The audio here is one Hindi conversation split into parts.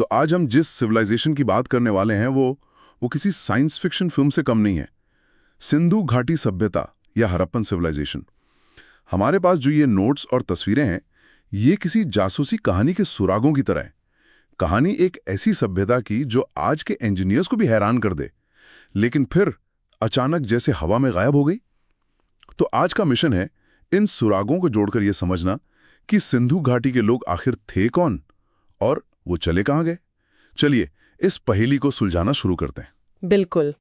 तो आज हम जिस सिविलाइजेशन की बात करने वाले हैं वो किसी साइंस फिक्शन फिल्म से कम नहीं है। सिंधु घाटी सभ्यता या हड़प्पन सिविलाइजेशन। हमारे पास जो ये नोट्स और तस्वीरें हैं, ये किसी जासूसी कहानी के सुरागों की तरह है। कहानी एक ऐसी सभ्यता की जो आज के इंजीनियर्स को भी हैरान कर दे, लेकिन फिर अचानक जैसे हवा में गायब हो गई। तो आज का मिशन है इन सुरागों को जोड़कर यह समझना कि सिंधु घाटी के लोग आखिर थे कौन और वो चले कहां गए। चलिए इस पहेली को सुलझाना शुरू करते हैं। बिल्कुल।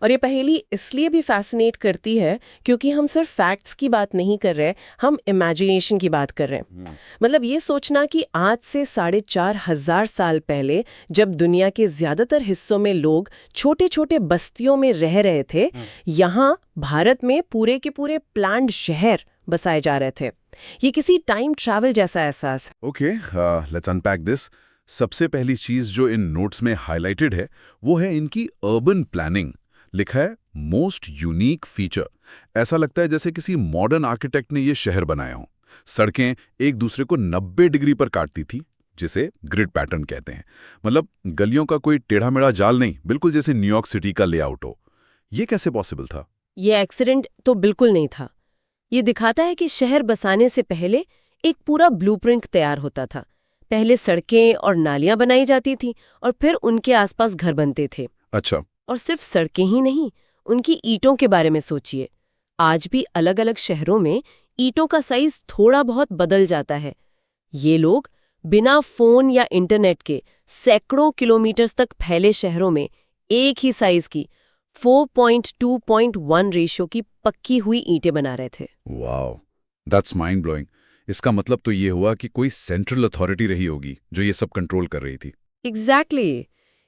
और ये पहेली इसलिए भी फैसिनेट करती है क्योंकि हम सिर्फ फैक्ट्स की बात नहीं कर रहे, हम इमेजिनेशन की बात कर रहे हैं। मतलब ये सोचना कि आज से 4,500 साल पहले जब दुनिया के ज्यादातर हिस्सों में लोग छोटे छोटे बस्तियों में रह रहे थे, यहाँ भारत में पूरे के पूरे प्लान्ड शहर बसाए जा रहे थे। ये किसी टाइम ट्रैवल जैसा एहसास। Okay, let's unpack this. सबसे पहली चीज जो इन नोट्स में हाईलाइटेड है वो है इनकी अर्बन प्लानिंग। लिखा है मोस्ट यूनिक फीचर। ऐसा लगता है जैसे किसी मॉडर्न आर्किटेक्ट ने ये शहर बनाया हो। सड़कें एक दूसरे को 90 डिग्री पर काटती थी, जिसे ग्रिड पैटर्न कहते हैं। मतलब गलियों का कोई टेढ़ा मेढ़ा जाल नहीं, बिल्कुल जैसे न्यूयॉर्क सिटी का लेआउट हो। ये कैसे पॉसिबल था? ये एक्सीडेंट तो बिल्कुल नहीं था। ये दिखाता है कि शहर बसाने से पहले एक पूरा ब्लूप्रिंट तैयार होता था। पहले सड़कें और नालियां बनाई जाती थी और फिर उनके आसपास घर बनते थे। अच्छा। और सिर्फ सड़कें ही नहीं, उनकी ईंटों के बारे में सोचिए। आज भी अलग अलग शहरों में ईंटों का साइज थोड़ा बहुत बदल जाता है। ये लोग बिना फोन या इंटरनेट के सैकड़ों किलोमीटर तक फैले शहरों में एक ही साइज की 4:2:1 रेशियो की पक्की हुई ईंटें बना रहे थे। Wow, that's mind blowing. इसका मतलब तो ये हुआ कि कोई सेंट्रल अथॉरिटी रही होगी जो ये सब कंट्रोल कर रही थी। एग्जैक्टली।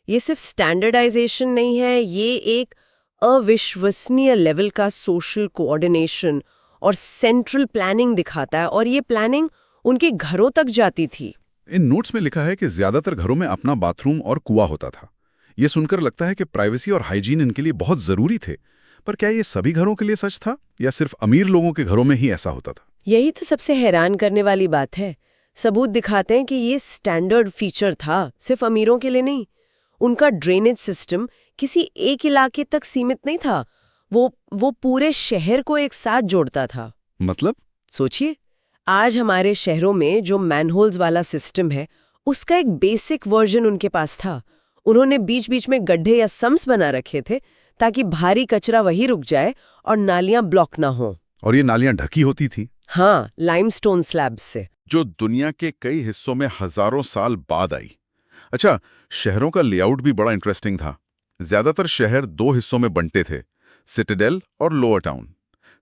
ये सिर्फ स्टैंडर्डाइजेशन नहीं है, ये एक अविश्वसनीय लेवल का सोशल कोऑर्डिनेशन और सेंट्रल प्लानिंग दिखाता है। और ये प्लानिंग उनके घरों तक जाती थी। इन नोट्स में लिखा है कि ज्यादातर घरों में अपना बाथरूम और कुआं होता था। ये सुनकर लगता है कि प्राइवेसी और हाइजीन इनके लिए बहुत जरूरी थे। पर क्या ये सभी घरों के लिए सच था या सिर्फ अमीर लोगों के घरों में ही ऐसा होता था? यही तो सबसे हैरान करने वाली बात है। सबूत दिखाते हैं कि ये स्टैंडर्ड फीचर था, सिर्फ अमीरों के लिए नहीं। उनका ड्रेनेज सिस्टम किसी एक इलाके तक सीमित नहीं था, वो पूरे शहर को एक साथ जोड़ता था। मतलब सोचिए, आज हमारे शहरों में जो मैनहोल्स वाला सिस्टम है, उसका एक बेसिक वर्जन उनके पास था। उन्होंने बीच बीच में गड्ढे या सम्स बना रखे थे ताकि भारी कचरा वहीं रुक जाए और नालियां ब्लॉक ना हो। और ये नालियां ढकी होती थी? हाँ, लाइमस्टोन स्लैब्स से, जो दुनिया के कई हिस्सों में हजारों साल बाद आई। अच्छा, शहरों का लेआउट भी बड़ा इंटरेस्टिंग था। ज्यादातर शहर दो हिस्सों में बंटे थे, सिटाडेल और लोअर टाउन।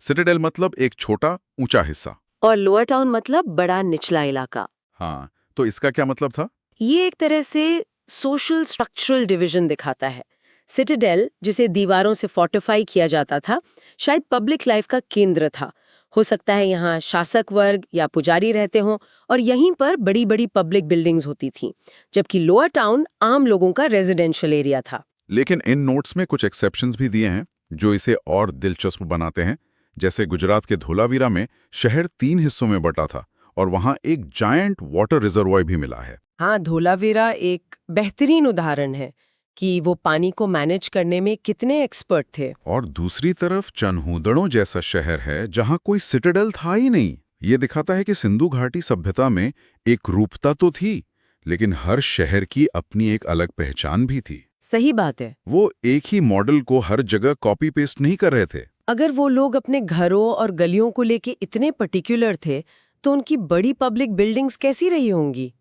सिटाडेल मतलब एक छोटा ऊंचा हिस्सा, और लोअर टाउन मतलब बड़ा निचला इलाका। हाँ, तो इसका क्या मतलब था? ये एक तरह से सोशल स्ट्रक्चरल डिवीजन दिखाता है। सिटाडेल, जिसे दीवारों से फोर्टिफाई किया जाता था, शायद पब्लिक लाइफ का केंद्र था। हो सकता है यहाँ शासक वर्ग या पुजारी रहते हों और यहीं पर बड़ी बड़ी पब्लिक बिल्डिंग्स होती थीं, जबकि लोअर टाउन आम लोगों का रेजिडेंशियल एरिया था। लेकिन इन नोट्स में कुछ एक्सेप्शंस भी दिए हैं जो इसे और दिलचस्प बनाते हैं। जैसे गुजरात के धोलावीरा में शहर 3 हिस्सों में बटा था और वहां एक जायंट वाटर रिजर्वॉयर भी मिला है। हाँ, धोलावीरा एक बेहतरीन उदाहरण है कि वो पानी को मैनेज करने में कितने एक्सपर्ट थे। और दूसरी तरफ चनहूदड़ों जैसा शहर है जहां कोई सिटाडेल था ही नहीं। ये दिखाता है कि सिंधु घाटी सभ्यता में एक रूपता तो थी, लेकिन हर शहर की अपनी एक अलग पहचान भी थी। सही बात है। वो एक ही मॉडल को हर जगह कॉपी पेस्ट नहीं कर रहे थे। अगर वो लोग अपने घरों और गलियों को लेके इतने पर्टिकुलर थे, तो उनकी बड़ी पब्लिक बिल्डिंग्स कैसी रही होंगी?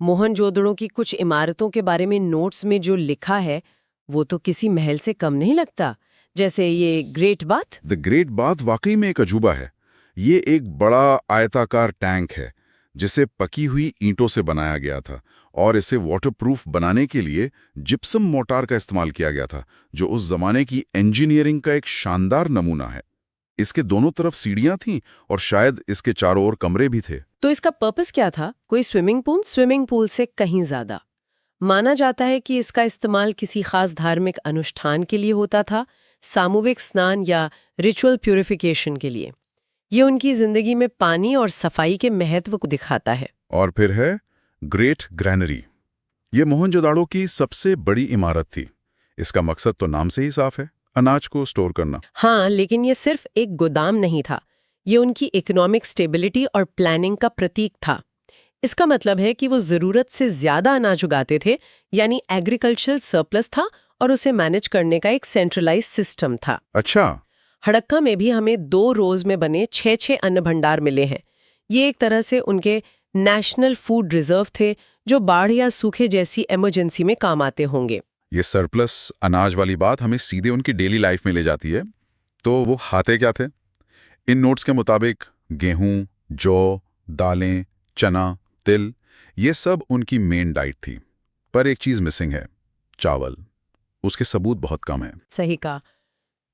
मोहनजोदड़ो की कुछ इमारतों के बारे में नोट्स में जो लिखा है, वो तो किसी महल से कम नहीं लगता। जैसे ये great bath. The great bath वाकई में एक अजूबा है। ये एक बड़ा आयताकार टैंक है जिसे पकी हुई ईंटों से बनाया गया था और इसे वाटरप्रूफ बनाने के लिए जिप्सम मोर्टार का इस्तेमाल किया गया था, जो उस जमाने की इंजीनियरिंग का एक शानदार नमूना है। इसके दोनों तरफ सीढ़ियां थीं और शायद इसके चारों ओर कमरे भी थे। तो इसका पर्पस क्या था? कोई स्विमिंग पूल? स्विमिंग पूल से कहीं ज्यादा। माना जाता है कि इसका इस्तेमाल किसी खास धार्मिक अनुष्ठान के लिए होता था, सामूहिक स्नान या रिचुअल प्यूरिफिकेशन के लिए। ये उनकी जिंदगी में पानी और सफाई के महत्व को दिखाता है। और फिर है ग्रेट ग्रैनरी। ये मोहनजोदाड़ो की सबसे बड़ी इमारत थी। इसका मकसद तो नाम से ही साफ है, अनाज को स्टोर करना। हाँ, लेकिन ये सिर्फ एक गोदाम नहीं था, ये उनकी इकोनॉमिक स्टेबिलिटी और प्लानिंग का प्रतीक था। इसका मतलब है कि वो जरूरत से ज्यादा अनाज उगाते थे, यानी एग्रीकल्चरल सरप्लस था और उसे मैनेज करने का एक सेंट्रलाइज सिस्टम था। अच्छा। हड़क्का में भी हमें 2 रोज में बने 6-6 अन्न भंडार मिले हैं। ये एक तरह से उनके नेशनल फूड रिजर्व थे, जो बाढ़ या सूखे जैसी इमरजेंसी में काम आते होंगे। ये सरप्लस अनाज वाली बात हमें सीधे उनकी डेली लाइफ में ले जाती है। तो वो खाते क्या थे? इन नोट्स के मुताबिक गेहूं, जौ, दालें, चना, तिल, ये सब उनकी मेन डाइट थी। पर एक चीज मिसिंग है, चावल। उसके सबूत बहुत कम हैं। सही कहा।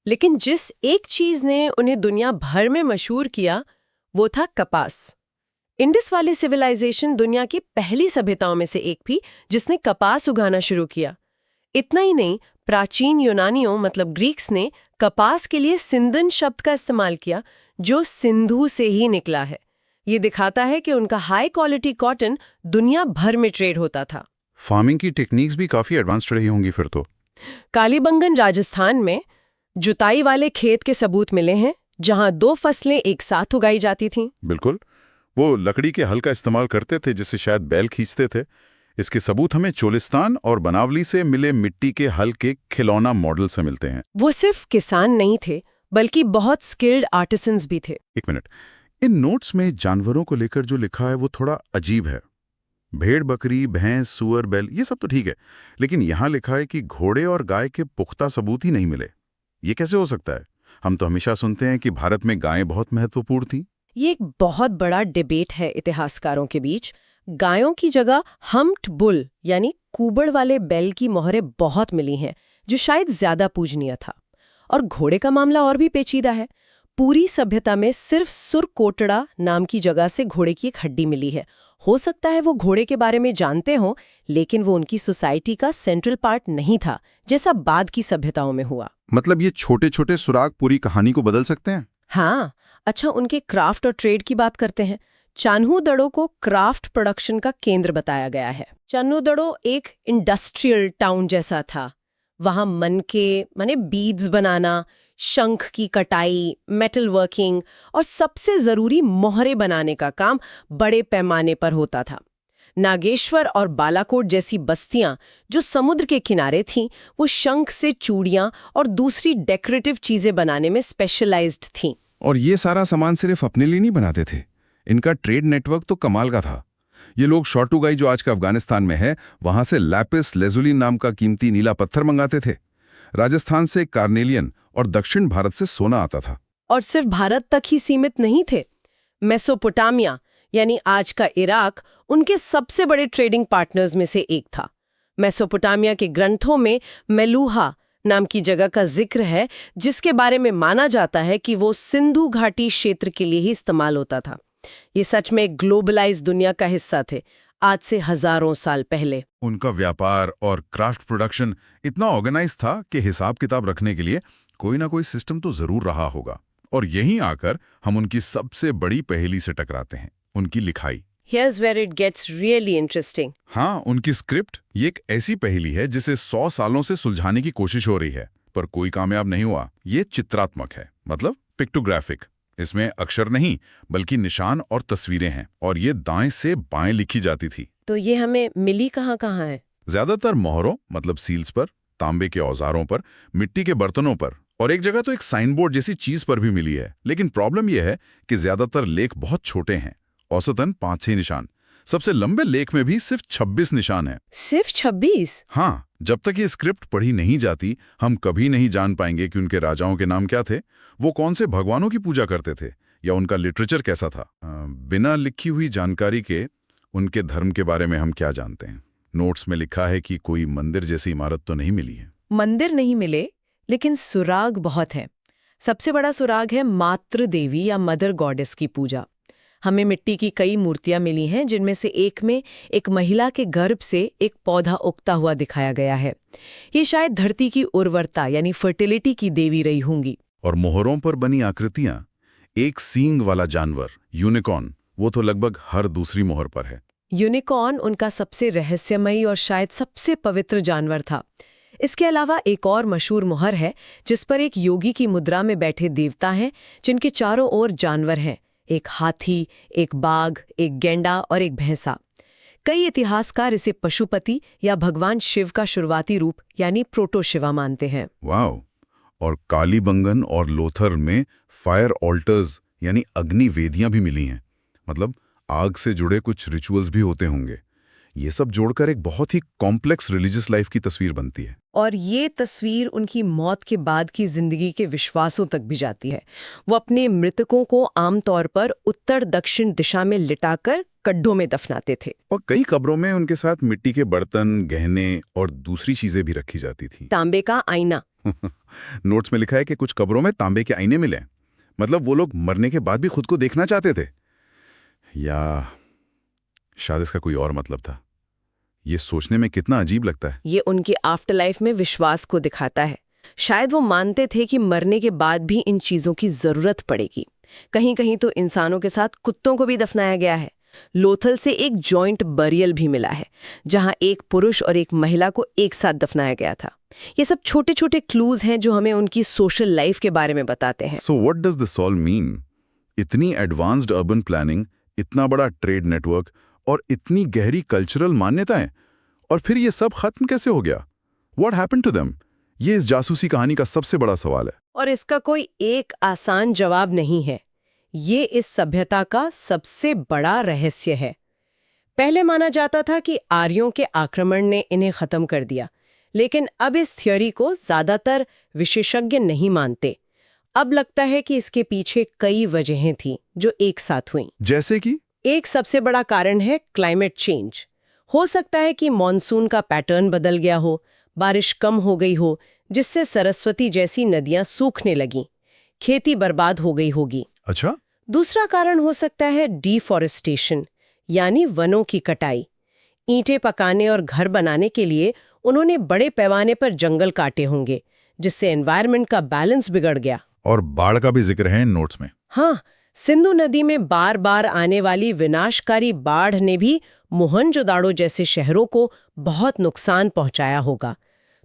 लेकिन जिस एक चीज ने उन्हें दुनिया भर में मशहूर किया, वो था कपास। इंडस वाली सिविलाइजेशन दुनिया की पहली सभ्यताओं में से एक थी जिसने कपास उगाना शुरू किया। इतना ही नहीं, प्राचीन यूनानियों मतलब ग्रीक्स ने कपास के लिए सिंदन शब्द का इस्तेमाल किया, जो सिंधु से ही निकला है। ये दिखाता है कि उनका हाई क्वालिटी कॉटन दुनिया भर में ट्रेड होता था। फार्मिंग की टेक्निक्स भी काफी एडवांस्ड रही होंगी फिर तो। कालीबंगन राजस्थान में जुताई वाले खेत के सबूत मिले हैं, जहां 2 फसलें एक साथ उगाई जाती थीं। बिल्कुल। वो लकड़ी के हल का इस्तेमाल करते थे, जिससे शायद बैल खींचते थे। इसके सबूत हमें चोलिस्तान और बनावली से मिले मिट्टी के हल के खिलौना मॉडल से मिलते हैं। वो सिर्फ किसान नहीं थे, बल्कि बहुत स्किल्ड आर्टिसंस भी थे। एक मिनट, इन नोट्स में जानवरों को लेकर जो लिखा है वो थोड़ा अजीब है। भेड़, बकरी, भैंस, सूअर, बैल, ये सब तो ठीक है, लेकिन यहाँ लिखा है कि घोड़े और गाय के पुख्ता सबूत ही नहीं मिले। ये कैसे हो सकता है? हम तो हमेशा सुनते हैं कि भारत में गायें बहुत महत्वपूर्ण थीं। ये एक बहुत बड़ा डिबेट है इतिहासकारों के बीच। गायों की जगह हम्प्ड बुल यानी कुबड़ वाले बैल की मोहरें बहुत मिली हैं, जो शायद ज्यादा पूजनीय था। और घोड़े का मामला और भी पेचीदा है। पूरी सभ्यता में सिर्फ सुरकोटड़ा नाम की जगह से घोड़े की एक हड्डी मिली है। हो सकता है वो घोड़े के बारे में जानते हों, लेकिन वो उनकी सोसाइटी का सेंट्रल पार्ट नहीं था, जैसा बाद की सभ्यताओं में हुआ। मतलब ये छोटे छोटे सुराग पूरी कहानी को बदल सकते हैं। हाँ। अच्छा, उनके क्राफ्ट और ट्रेड की बात करते हैं। चान्हू-दड़ो को क्राफ्ट प्रोडक्शन का केंद्र बताया गया है। चान्हू-दड़ो एक इंडस्ट्रियल टाउन जैसा था। वहां मनके माने बीड्स बनाना, शंख की कटाई, मेटल वर्किंग और सबसे जरूरी मोहरे बनाने का काम बड़े पैमाने पर होता था। नागेश्वर और बालाकोट जैसी बस्तियां जो समुद्र के किनारे थीं, वो शंख से चूड़ियां और दूसरी डेकोरेटिव चीजें बनाने में स्पेशलाइज्ड थीं। और ये सारा सामान सिर्फ अपने लिए नहीं बनाते थे, इनका ट्रेड नेटवर्क तो कमाल का था। ये लोग शॉर्टुगाई, जो आज का अफगानिस्तान में है, वहां से लैपिस लेजुलिन नाम का कीमती नीला पत्थर मंगाते थे। राजस्थान से कार्नेलियन और दक्षिण भारत से सोना आता था। और सिर्फ भारत तक ही सीमित नहीं थे। मेसोपोटामिया यानी आज का इराक उनके सबसे बड़े ट्रेडिंग पार्टनर्स में से एक था। मेसोपोटामिया के ग्रंथों में मेलूहा नाम की जगह का जिक्र है, जिसके बारे में माना जाता है कि वो सिंधु घाटी क्षेत्र के लिए ही इस्तेमाल होता था। ये सच में एक ग्लोबलाइज दुनिया का हिस्सा थे, आज से हजारों साल पहले। उनका व्यापार और क्राफ्ट प्रोडक्शन इतना ऑर्गेनाइज था कि हिसाब किताब रखने के लिए कोई ना कोई सिस्टम तो जरूर रहा होगा। और यहीं आकर हम उनकी सबसे बड़ी पहेली से टकराते हैं, उनकी लिखाई। Here's where it gets really interesting. हाँ, उनकी स्क्रिप्ट ये एक ऐसी पहेली है जिसे 100 सालों से सुलझाने की कोशिश हो रही है, पर कोई कामयाब नहीं हुआ। ये चित्रात्मक है, मतलब पिक्टोग्राफिक। इसमें अक्षर नहीं बल्कि निशान और तस्वीरें हैं, और ये दाएं से बाएं लिखी जाती थी। तो ये हमें मिली कहाँ है? ज्यादातर मोहरों मतलब सील्स पर, तांबे के औजारों पर, मिट्टी के बर्तनों पर, और एक जगह तो एक साइन बोर्ड जैसी चीज पर भी मिली है। लेकिन प्रॉब्लम यह है कि ज्यादातर लेख बहुत छोटे हैं, औसतन 5-6 निशान। सबसे लंबे लेख में भी सिर्फ 26 निशान हैं। सिर्फ 26? हाँ, जब तक ये स्क्रिप्ट पढ़ी नहीं जाती, हम कभी नहीं जान पाएंगे कि उनके राजाओं के नाम क्या थे, वो कौन से भगवानों की पूजा करते थे, या उनका लिटरेचर कैसा था। बिना लिखी हुई जानकारी के उनके धर्म के बारे में हम क्या जानते हैं? नोट्स में लिखा है कि कोई मंदिर जैसी इमारत तो नहीं मिली है। मंदिर नहीं मिले, लेकिन सुराग बहुत है। सबसे बड़ा सुराग है मातृ देवी या मदर गॉडेस की पूजा। हमें मिट्टी की कई मूर्तियां मिली हैं, जिनमें से एक में एक महिला के गर्भ से एक पौधा उगता हुआ दिखाया गया है। ये शायद धरती की उर्वरता यानी फर्टिलिटी की देवी रही होंगी। और मोहरों पर बनी आकृतियां, एक सींग वाला जानवर यूनिकॉर्न, वो तो लगभग हर दूसरी मोहर पर है। यूनिकॉर्न उनका सबसे रहस्यमयी और शायद सबसे पवित्र जानवर था। इसके अलावा एक और मशहूर मुहर है जिस पर एक योगी की मुद्रा में बैठे देवता हैं जिनके चारों ओर जानवर हैं, एक हाथी, एक बाघ, एक गैंडा और एक भैंसा। कई इतिहासकार इसे पशुपति या भगवान शिव का शुरुआती रूप यानी प्रोटो शिवा मानते हैं। वाओ! और कालीबंगन और लोथर में फायर ऑल्टर्स यानी अग्नि वेदियां भी मिली हैं। मतलब आग से जुड़े कुछ रिचुअल्स भी होते होंगे। ये सब जोड़कर एक बहुत ही कॉम्प्लेक्स रिलीजियस लाइफ की तस्वीर बनती है। और ये तस्वीर उनकी मौत के बाद की जिंदगी के विश्वासों तक भी जाती है। वो अपने मृतकों को आमतौर पर उत्तर दक्षिण दिशा में लिटाकर गड्ढों में दफनाते थे। और कई कब्रों में उनके साथ मिट्टी के बर्तन, गहने और दूसरी चीजें भी रखी जाती थी। तांबे का आईना। नोट्स में लिखा है कि कुछ कब्रों में तांबे के आईने मिले। मतलब वो लोग मरने के बाद भी खुद को देखना चाहते थे, या शायद इसका कोई और मतलब था। ये सोचने में कितना अजीब लगता है। ये उनके आफ्टर लाइफ में विश्वास को दिखाता है। शायद वो मानते थे कि मरने के बाद भी इन चीजों की जरूरत पड़ेगी। कहीं कहीं तो इंसानों के साथ कुत्तों को भी दफनाया गया है। लोथल से एक जॉइंट बरियल भी मिला है जहां एक पुरुष और एक महिला को एक साथ दफनाया गया था। ये सब छोटे छोटे क्लूज हैं जो हमें उनकी सोशल लाइफ के बारे में बताते हैं। So what does this all mean? इतनी एडवांस्ड अर्बन प्लानिंग, इतना बड़ा ट्रेड नेटवर्क और इतनी गहरी कल्चरल मान्यताएं, और फिर ये सब खत्म कैसे हो गया? What happened to them? ये इस जासूसी कहानी का सबसे बड़ा सवाल है। और इसका कोई एक आसान जवाब नहीं है। ये इस सभ्यता का सबसे बड़ा रहस्य है। पहले माना जाता था कि आर्यों के आक्रमण ने इन्हें खत्म कर दिया, लेकिन अब इस थ्योरी को ज्यादातर विशेषज्ञ नहीं मानते। अब लगता है कि इसके पीछे कई वजहें थीं जो एक साथ हुईं। जैसे कि एक सबसे बड़ा कारण है क्लाइमेट चेंज। हो सकता है कि मॉनसून का पैटर्न बदल गया हो, बारिश कम हो गई हो, जिससे सरस्वती जैसी नदियां सूखने लगीं, खेती बर्बाद हो गई होगी। अच्छा, दूसरा कारण हो सकता है डिफॉरेस्टेशन, यानी वनों की कटाई। ईंटें पकाने और घर बनाने के लिए उन्होंने बड़े पैमाने पर जंगल काटे होंगे, जिससे एनवायरनमेंट का बैलेंस बिगड़ गया। और बाढ़ का भी जिक्र है इन नोट्स में। हाँ, सिंधु नदी में बार बार आने वाली विनाशकारी बाढ़ ने भी मोहनजोदाड़ो जैसे शहरों को बहुत नुकसान पहुंचाया होगा।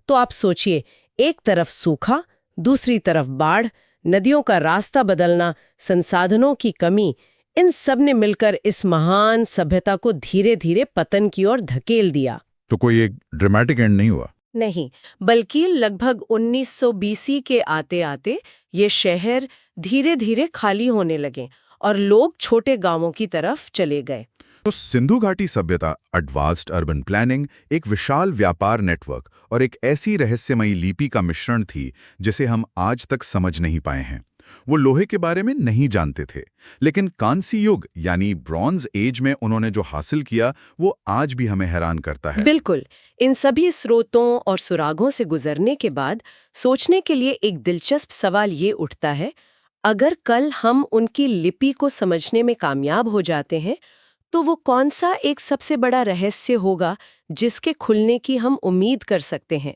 तो आप सोचिए, एक तरफ सूखा, दूसरी तरफ बाढ़, नदियों का रास्ता बदलना, संसाधनों की कमी, इन सब ने मिलकर इस महान सभ्यता को धीरे धीरे पतन की ओर धकेल दिया। तो कोई एक ड्रामेटिक एंड नहीं हुआ? नहीं, बल्कि लगभग 1900 बीसी के आते आते ये शहर धीरे धीरे खाली होने लगे और लोग छोटे गांवों की तरफ चले गए। तो सिंधु घाटी सभ्यता, एडवांस्ड अर्बन प्लानिंग, एक विशाल व्यापार नेटवर्क और एक ऐसी रहस्यमयी लिपि का मिश्रण थी जिसे हम आज तक समझ नहीं पाए हैं। वो लोहे के बारे में नहीं जानते थे, लेकिन कांस्य युग यानी ब्रॉन्ज एज में उन्होंने जो हासिल किया वो आज भी हमें हैरान करता है। बिल्कुल। इन सभी स्रोतों और सुरागों से गुजरने के बाद सोचने के लिए एक दिलचस्प सवाल ये उठता है, अगर कल हम उनकी लिपि को समझने में कामयाब हो जाते हैं तो वो कौन सा एक सबसे बड़ा रहस्य होगा जिसके खुलने की हम उम्मीद कर सकते हैं?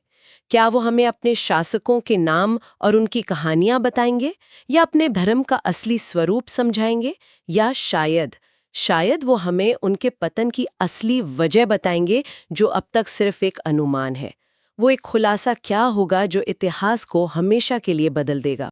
क्या वो हमें अपने शासकों के नाम और उनकी कहानियां बताएंगे, या अपने धर्म का असली स्वरूप समझाएंगे, या शायद वो हमें उनके पतन की असली वजह बताएंगे जो अब तक सिर्फ एक अनुमान है। वो एक खुलासा क्या होगा जो इतिहास को हमेशा के लिए बदल देगा।